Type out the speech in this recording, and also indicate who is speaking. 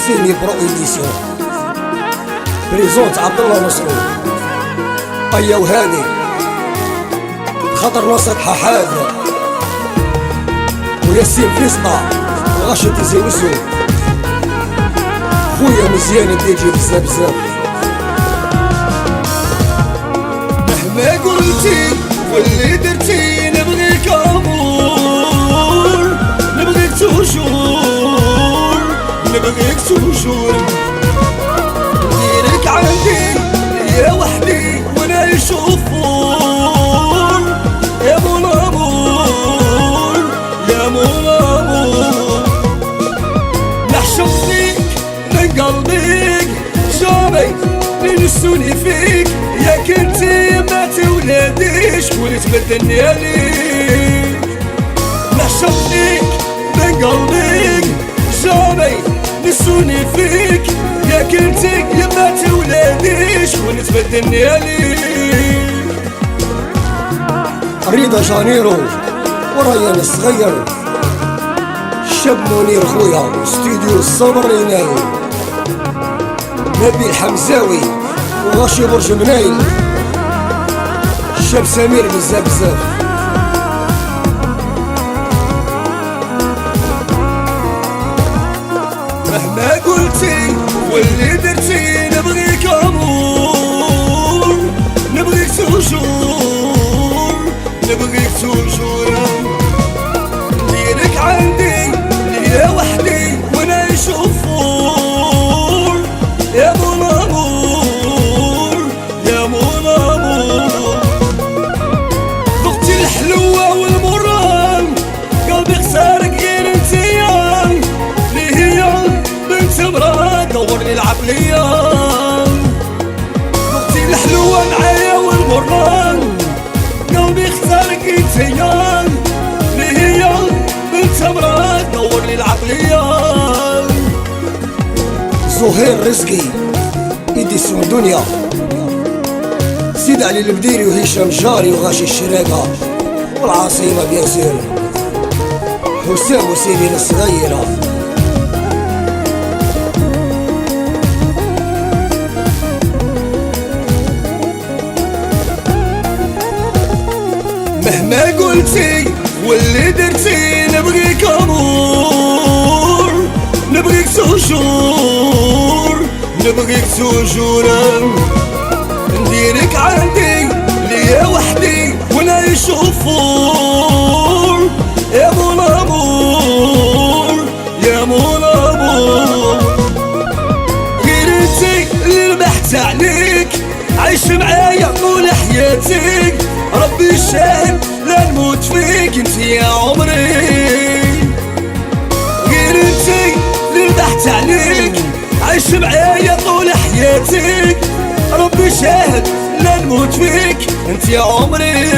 Speaker 1: سيني برو ايديسيون بريزونت عبد الله نصرو ايا وهادي خاطر ناصر ححاد وياسين فيسطا وراشد زينسو خويا مزيان ديجي بزاف بزاف.
Speaker 2: مهما قلتي واللي درتي نبغيك امور، نبغيك توجور، نبغيك توجور، نديرك عندي يا وحدي ونعيش فور يا مون امور، يا مون امور. نحشم فيك من قلبيك جامي ننسوني فيك يا كنتي ما تولادي شكون تبدلني عليك. نحشم فيك من قلبيك جامي نسوني فيك يا كنتي ما تولادي شكون تبدلني عليك.
Speaker 1: رضا جانيرو وريان الصغير الشاب منير خويا استوديو الصبر ينايل نبيل حمزاوي وغاشي برج منايل الشاب سمير بزاف بزاف.
Speaker 2: مهما قلتي واللي درتي نبغيك امور، نبغيك توجور، نبغيك توجور، نديرك عندي ليا وحدي ونعيش فور يا مون امور، يا مون امور. ذقتي الحلوة والمران قلبي خسارك غير انتيا اللي هي بنت مرا دورني العقلية. ذقتي الحلوة معايا والمران قلبي اختارك انتيا اللي هي بنت مرا دورني العقلية.
Speaker 1: زهير رزقي ايديسيون دنيا سيد علي البديري وهشام جاري وغاشي الشراقة والعاصمة بياسير حسام وسيرين الصغيرة.
Speaker 2: مهما قلتي واللي درتي نبغيك امور، نبغيك توجور، نبغيك توجور، نديرك عندي ليا وحدي ونعيش فور يا مون امور، يا مون امور. غير انتي اللي بحث عليك عايش معايا طول حياتي ربي الشاهد لا نموت فيك انتي يا عمري. غير انتي اللي بحث عليك عايش معايا طول حياتي ربي شاهد لا نموت فيك انت يا عمري.